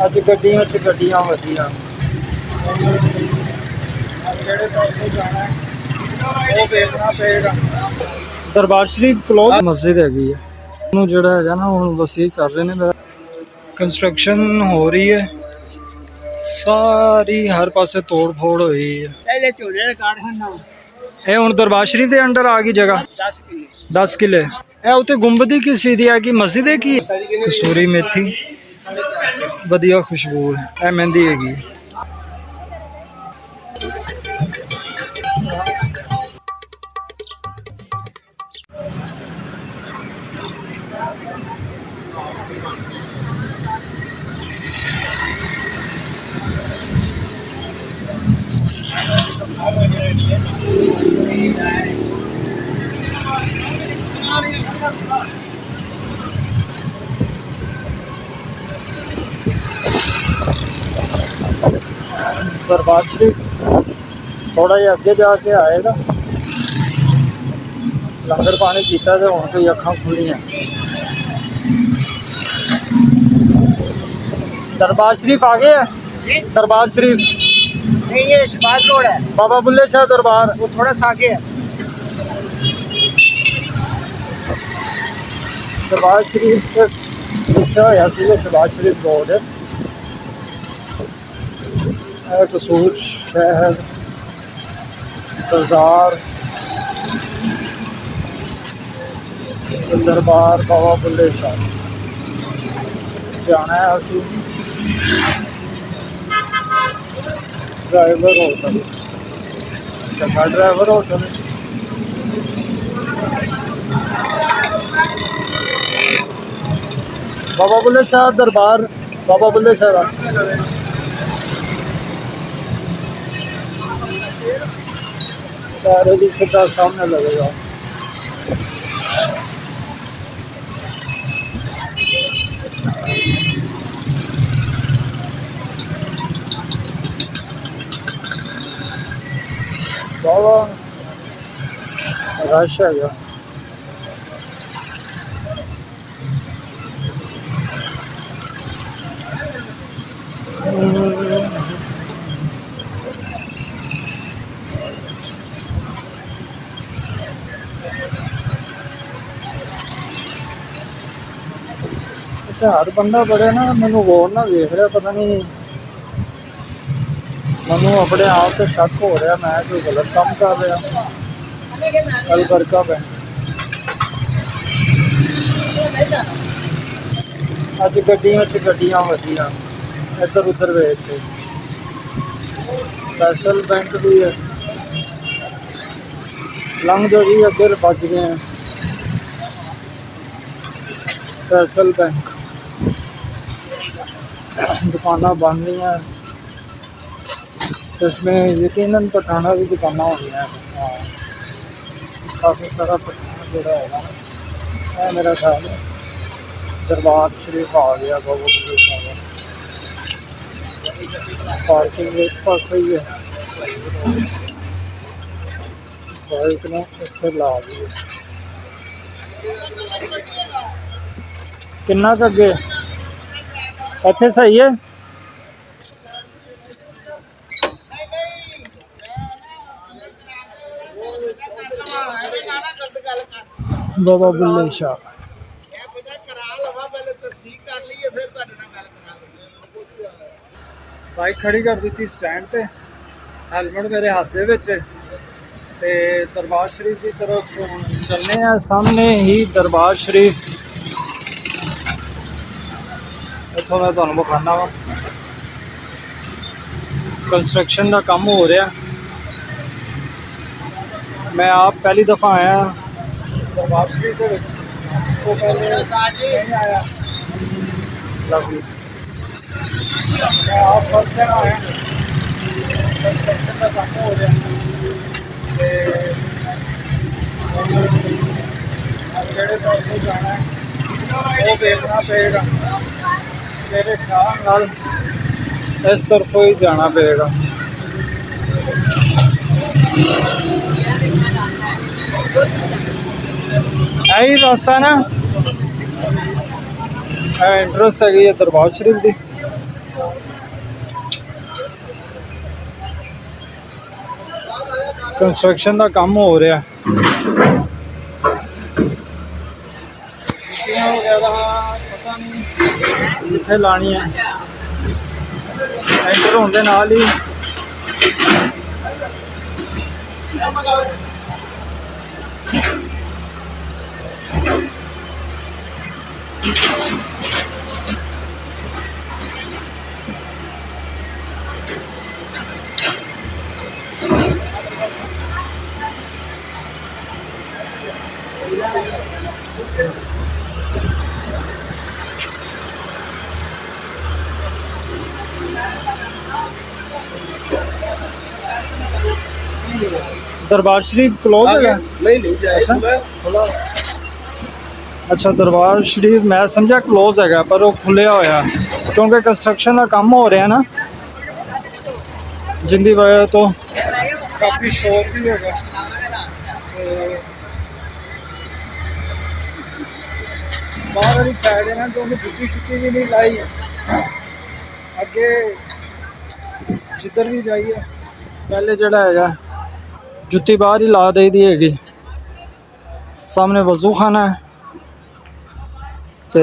ਅੱਜ ਗੱਡੀਆਂ 'ਚ ਗੱਡੀਆਂ ਵਧੀਆ ਜਿਹੜੇ ਪਾਸੇ ਜਾਣਾ ਉਹ ਵੇਖਣਾ ਪਏਗਾ। ਦਰਬਾਰ ਸ਼ਰੀਫ ਕਲੋਜ਼ ਮਸਜਿਦ ਹੈਗੀ ਹੈ, ਉਹਨੂੰ ਜਿਹੜਾ ਹੈਗਾ ਨਾ ਹੁਣ ਵਸੀਅ ਕਰ ਰਹੇ ਨੇ। ਕੰਸਟਰਕਸ਼ਨ ਹੋ ਰਹੀ ਹੈ ਸਾਰੀ, ਹਰ ਪਾਸੇ ਤੋੜ ਫੋੜ ਹੋਈ ਹੈ। ਇਹ ਹੁਣ ਦਰਬਾਰ ਸ਼ਰੀਫ ਦੇ ਅੰਡਰ ਆ ਗਈ ਜਗ੍ਹਾ 10 ਕਿੱਲੇ। ਇਹ ਉੱਤੇ ਗੁੰਬਦੀ ਕਿਸ ਚੀਜ਼ ਦੀ ਹੈ ਕਿ ਮਸਜਿਦ ਹੈ ਕੀ? ਕਸੂਰੀ ਮੇਥੀ ਵਧੀਆ ਖੁਸ਼ਬੂ ਹੈ। ਇਹ ਮਹਿੰਦੀ ਹੈਗੀ। दरबार शरीफ थोड़ा जिहा अगे जाके आएगा। लंगर पानी किया तो हुण कोई अखां खुलियां। दरबार शरीफ आ गए हैं। दरबार शरीफ नहीं, ये शबाज रोड है। बाबा बुल्ले शाह दरबार वो थोड़ा सा आगे है। दरबार शरीफ लिखा होया सी शबाज शरीफ रोड है। कसूर शहर बाजार दरबार बाबा बुल्ले शाह जाना है। असी ड्राइवर होटल, चंगा ड्राइवर होटल बाबा बुल्ले शाह दरबार। बाबा बुल्ले शाह सारे भी सीधा सामने लगेगा। बाबा रश है गया। हर बंदा बड़े ना मैनू गौर ना देख रहा, पता नहीं मैनू अपने आप से शक हो रहा मैं कोई गलत काम कर रहा। कल बरका पे अज गड्डियां च गड्डियां वधियां इधर उधर वेच के। फैसल बैंक भी है, लंघ जो जी अगे बच गए हैं। फैसल बैंक दुकाना बन रही हैं, इसमें यकीनन पठाना भी दुकाना होनी है। काफ़ी सारा पठाना जोड़ा है है मेरा ख्याल है। दरबार शरीफ आ गया बाबा बुल्ले शाह। पार्किंग इस पास ही है, बाइक ने इतने ला दी। किन्ना क अगे इत्थे सही है। बाबा बुल्ले शाह बाइक खड़ी कर दी स्टैंड पे, हेलमेट मेरे हाथ दे विच ते दरबार शरीफ की तरफ चलने हैं। सामने ही दरबार शरीफ, इतों मैं तुहानूं विखाना वा। कंस्ट्रक्शन का काम हो रहा। मैं आप पहली दफ़ा आया दरबार शरीफ के, तो पहले नहीं आया। लवली मैं आप फर्स्ट टाइम आया। कंस्ट्रक्शन का काम हो रहा जेड़े पासे जाना है वो देखना पेगा। मेरे ख्याल नाल इस तरफ ही जाना पेगा। यही रास्ता ना एंट्रेंस है दरबार शरीफ की। ਕੰਸਟਰਕਸ਼ਨ ਦਾ ਕੰਮ ਹੋ ਰਿਹਾ ਪਤਾ ਨਹੀਂ ਜਿੱਥੇ ਲਾਣੀ ਹੈ ਐਂਟਰ ਹੋਣ ਦੇ ਨਾਲ ਹੀ दरबार शरीफ क्लोज है? नहीं जाएगा खुला। अच्छा दरबार शरीफ मैं समझा क्लोज है पर वो खुलिया होया क्योंकि कंस्ट्रक्शन का काम हो रहा है ना जिंदी वजह तो काफ़ी शोर भी होगा। बाहर वाली साइड है ना तो उन्हें जुत्ती छुट्टी भी नहीं लाई अगे जिधर भी जाइए पहले जड़ा है जुत्ती बाहर ही ला दी हैगी। सामने वजू खाना है तो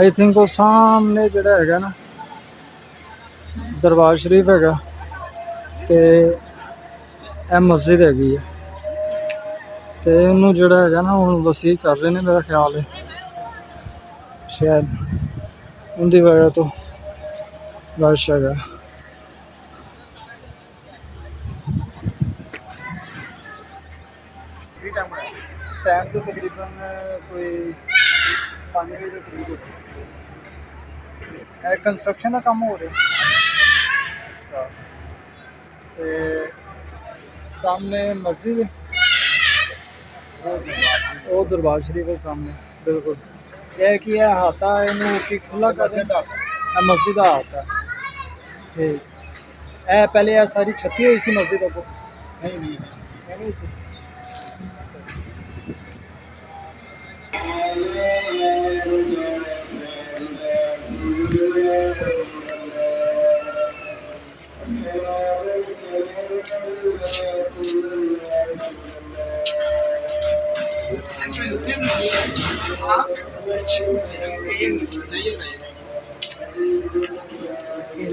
आई थिंक वो सामने जड़ा है ना दरबार शरीफ हैगा तो यह मस्जिद हैगी है तो उन्होंने जड़ा है ना हम वसी कर रहे हैं मेरा ख्याल है शायद उनकी वजह तो रश है। टाइम तो तकरीबन कोई 5 बजे के करीब कंस्ट्रक्शन का काम हो रहा अच्छा तो सामने मस्जिद वो दरबार शरीफ है सामने बिल्कुल यह कि है हाथा इनू कि खुला कर मस्जिद का हाथा ठीक है पहले यह सारी छत्ती हुई सी मस्जिद को नहीं सी।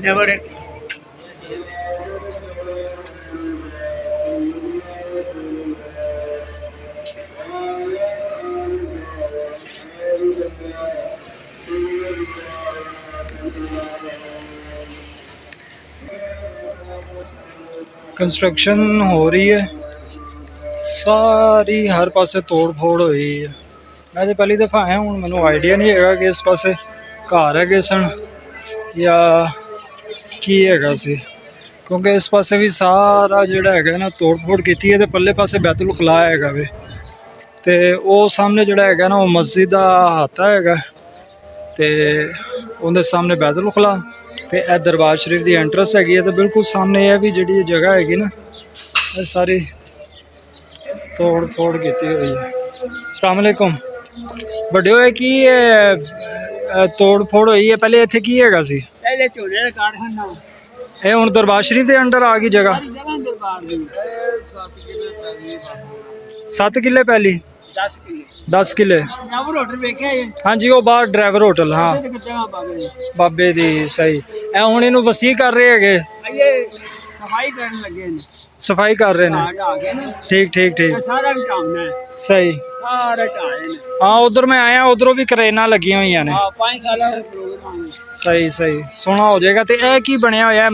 Never. कंस्ट्रक्शन हो रही है सारी हर पासे तोड़ फोड़ हुई है। मैं तो पहली दफ़ा आया हूँ मैंने आइडिया नहीं है कि इस पासे घर है सन या की है सी क्योंकि इस पासे भी सारा जोड़ा है ना तोड़ फोड़ की है तो पल्ले पासे बैतुल खला है वे तो वो सामने जोड़ा है ना वो मस्जिद का हाथा है तो उनके सामने बैतुल खला तो यह दरबार शरीफ की एंट्रेंस हैगी है तो बिल्कुल सामने यह भी जी जगह हैगी ना ये सारी तोड़ फोड़ की हुई है। अस्सलाम वालेकुम बड़े होए कि तोड़ फोड़ हुई है पहले इत्थे की हैगा सी पहले झोले का कारखाना ये हुण दरबार शरीफ के अंडर आ गई जगह 7 किले पहली 10 किले हाँ जी वो बाहर ड्राइवर होटल हाँ बाबे दी सही ए हुण इहनूं वसी कर रहे है सफाई कर रहे हैं ठीक ठीक ठीक सही हाँ उधर मैं आया उधरों भी करेना लगी हुई ने सही सही सोना हो जाएगा। तो यह की बनया होया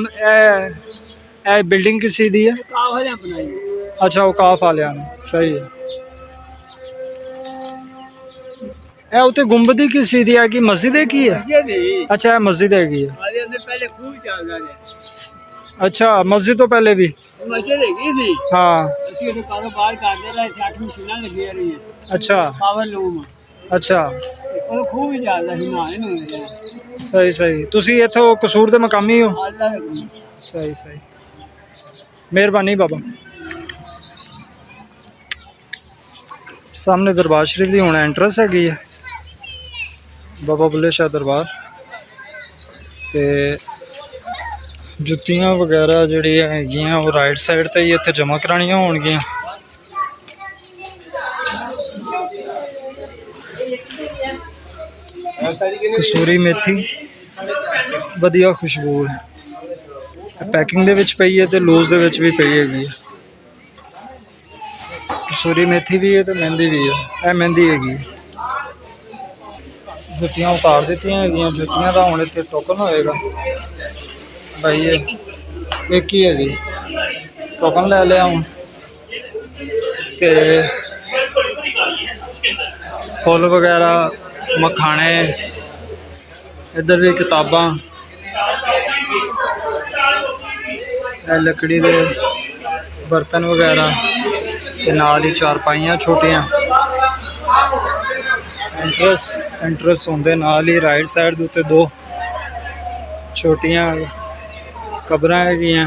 बिल्डिंग किसी दी है अच्छा औकाफ वालियां ने सही है। ए उत्ते गुंबदी किसी दी है कि मस्जिद है की है अच्छा मस्जिद हैगी है अच्छा मस्जिद तो पहले भी हाँ अच्छा अच्छा सही सही तुसी इत्थों कसूर दे मकामी हो सही सही मेहरबानी बाबा। सामने दरबार शरीफ की हुण एंट्रेंस हैगी है बाबा बुल्ले शाह दरबार ਤੇ ਜੁੱਤੀਆਂ ਵਗੈਰਾ ਜਿਹੜੀਆਂ ਹੈਗੀਆਂ ਉਹ ਰਾਈਟ ਸਾਈਡ ਤੇ ਹੀ ਇੱਥੇ ਜਮ੍ਹਾਂ ਕਰਾਉਣੀਆਂ ਹੋਣਗੀਆਂ। ਕਸੂਰੀ ਮੇਥੀ ਵਧੀਆ ਖੁਸ਼ਬੂ ਹੈ। ਪੈਕਿੰਗ ਦੇ ਵਿੱਚ ਪਈ ਹੈ ਤੇ ਲੂਜ਼ ਦੇ ਵਿੱਚ ਵੀ ਪਈ ਹੈਗੀ ਹੈ। ਕਸੂਰੀ ਮੇਥੀ ਵੀ ਹੈ ਤੇ ਮਹਿੰਦੀ ਵੀ ਹੈ। ਇਹ ਮਹਿੰਦੀ ਹੈਗੀ। ਜੁੱਤੀਆਂ ਉਤਾਰ ਦਿੱਤੀਆਂ ਹੈਗੀਆਂ। ਜੁੱਤੀਆਂ ਦਾ ਹੁਣ ਇੱਥੇ ਟੋਕਨ ਹੋਏਗਾ ਭਾਈ। ਇਹ ਇੱਕ ਹੀ ਹੈਗੀ। ਟੋਕਨ ਲੈ ਲਿਆ ਹੁਣ ਤੇ ਫੁੱਲ ਵਗੈਰਾ ਮਖਾਣੇ, ਇੱਧਰ ਵੀ ਕਿਤਾਬਾਂ, ਇਹ ਲੱਕੜੀ ਦੇ ਬਰਤਨ ਵਗੈਰਾ ਤੇ ਨਾਲ ਹੀ ਚਾਰਪਾਈਆਂ ਛੋਟੀਆਂ। ਐਂਟਰਸ ਹੁੰਦੇ ਨਾਲ ਹੀ ਰਾਈਟ ਸਾਈਡ ਦੇ ਉੱਤੇ ਦੋ ਛੋਟੀਆਂ ਕਬਰਾਂ ਹੈਗੀਆਂ।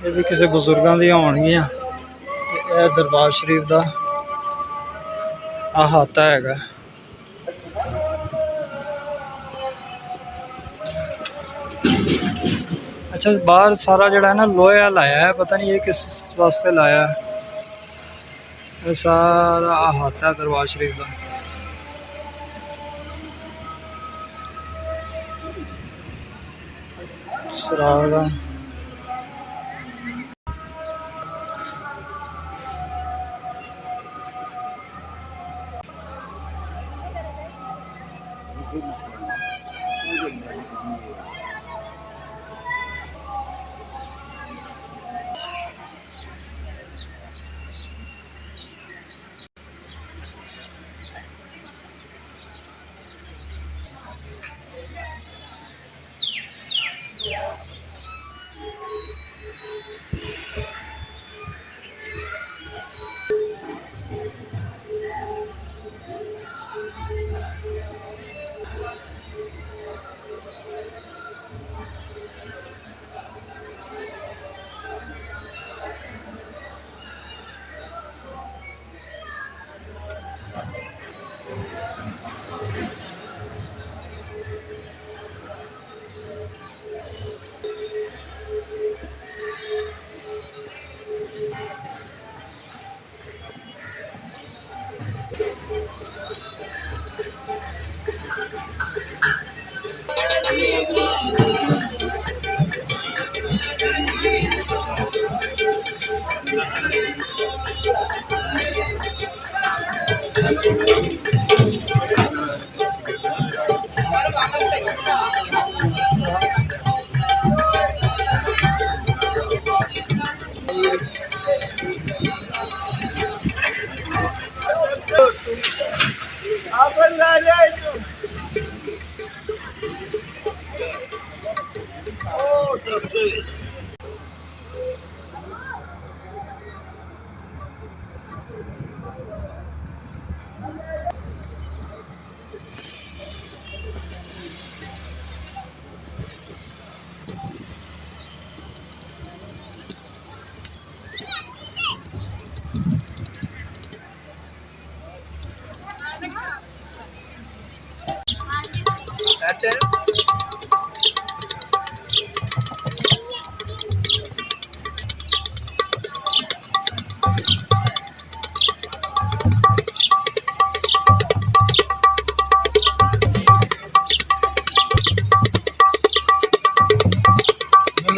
ਇਹ ਵੀ ਕਿਸੇ ਬਜ਼ੁਰਗਾਂ ਦੀਆਂ ਹੋਣਗੀਆਂ। ਤੇ ਇਹ ਦਰਬਾਰ ਸ਼ਰੀਫ ਦਾ ਅਹਾਤਾ ਹੈਗਾ। ਅੱਛਾ, ਬਾਹਰ ਸਾਰਾ ਜਿਹੜਾ ਹੈ ਨਾ ਲੋਹਾ ਲਾਇਆ ਹੈ, ਪਤਾ ਨਹੀਂ ਇਹ ਕਿਸ ਵਾਸਤੇ ਲਾਇਆ ਹੈ। ਇਹ ਸਾਰਾ ਅਹਾਤਾ ਦਰਬਾਰ ਸ਼ਰੀਫ ਦਾ। ਸਰਾਗ ਦਾ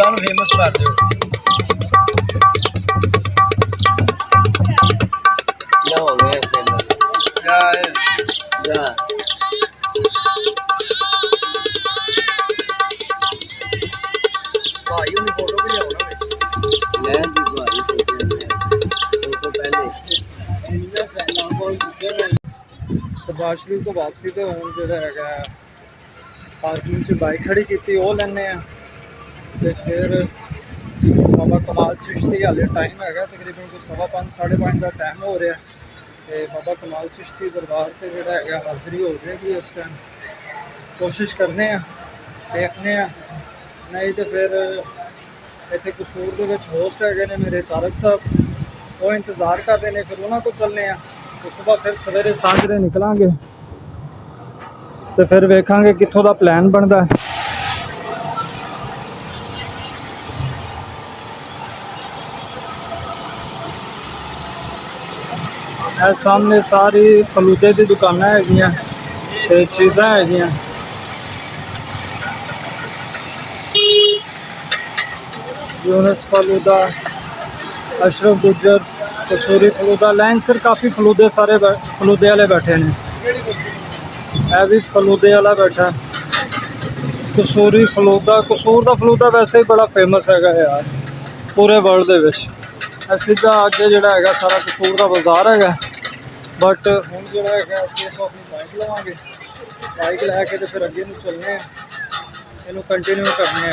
ਨੂੰ ਫੇਮਸ ਕਰ ਦਿਓ। क्या हो गया क्या है क्या भाई उन्हें फोटो भी लिया ना ले दी भाई फोटो पहले दरबार शरीफ तो वापसी तो हम जो है पार्किंग से बाइक खड़ी की वो लेने ਤੇ ਫਿਰ ਬਾਬਾ ਕਮਾਲ ਚਿਸ਼ਤੀ ਹਾਲੇ ਟਾਈਮ ਹੈਗਾ ਤਕਰੀਬਨ ਕੋਈ 5:15 5:30 ਦਾ ਟਾਈਮ ਹੋ ਰਿਹਾ ਤੇ ਬਾਬਾ ਕਮਾਲ ਚਿਸ਼ਤੀ ਦਰਬਾਰ ਤੇ ਜਿਹੜਾ ਹੈਗਾ ਹਾਜ਼ਰੀ ਹੋ ਜਾਏਗੀ ਇਸ ਟਾਈਮ। ਕੋਸ਼ਿਸ਼ ਕਰਨੇ ਆ ਦੇਖਦੇ ਆ, ਨਹੀਂ ਤੇ ਫਿਰ ਇੱਥੇ ਕਸੂਰ ਦੇ ਵਿੱਚ ਹੋਸਟ ਹੈਗੇ ਨੇ ਮੇਰੇ ਤਾਰਕ ਸਾਹਿਬ, ਉਹ ਇੰਤਜ਼ਾਰ ਕਰਦੇ ਨੇ, ਫਿਰ ਉਹਨਾਂ ਕੋਲ ਚੱਲਨੇ ਆ। ਉਸ ਤੋਂ ਬਾਅਦ ਫਿਰ ਸਵੇਰੇ ਸਾਂਝਰੇ ਨਿਕਲਾਂਗੇ ਤੇ ਫਿਰ ਵੇਖਾਂਗੇ ਕਿੱਥੋਂ ਦਾ ਪਲਾਨ ਬਣਦਾ। ਇਹ ਸਾਹਮਣੇ ਸਾਰੀ ਫਲੂਦੇ ਦੀ ਦੁਕਾਨਾਂ ਹੈਗੀਆਂ ਤੇ ਚੀਜ਼ਾਂ ਹੈਗੀਆਂ। यूनुस फलूदा, अशरफ गुज्जर, कसूरी फलूदा, लाइन सर काफ़ी फलूदे सारे फलूदे वाले बैठे ने। है भी फलूदे वाला बैठा। कसूरी फलूदा, कसूर का फलूदा वैसे ही बड़ा फेमस है यार पूरे वर्ल्ड दे विच। सीधा अगे जोड़ा है सारा कसूर का बाजार है, बट हुण जोड़ा है अपनी बाइक लवांगे, बाइक लैके तो फिर अगे चलने, इनू कंटिन्यू करने।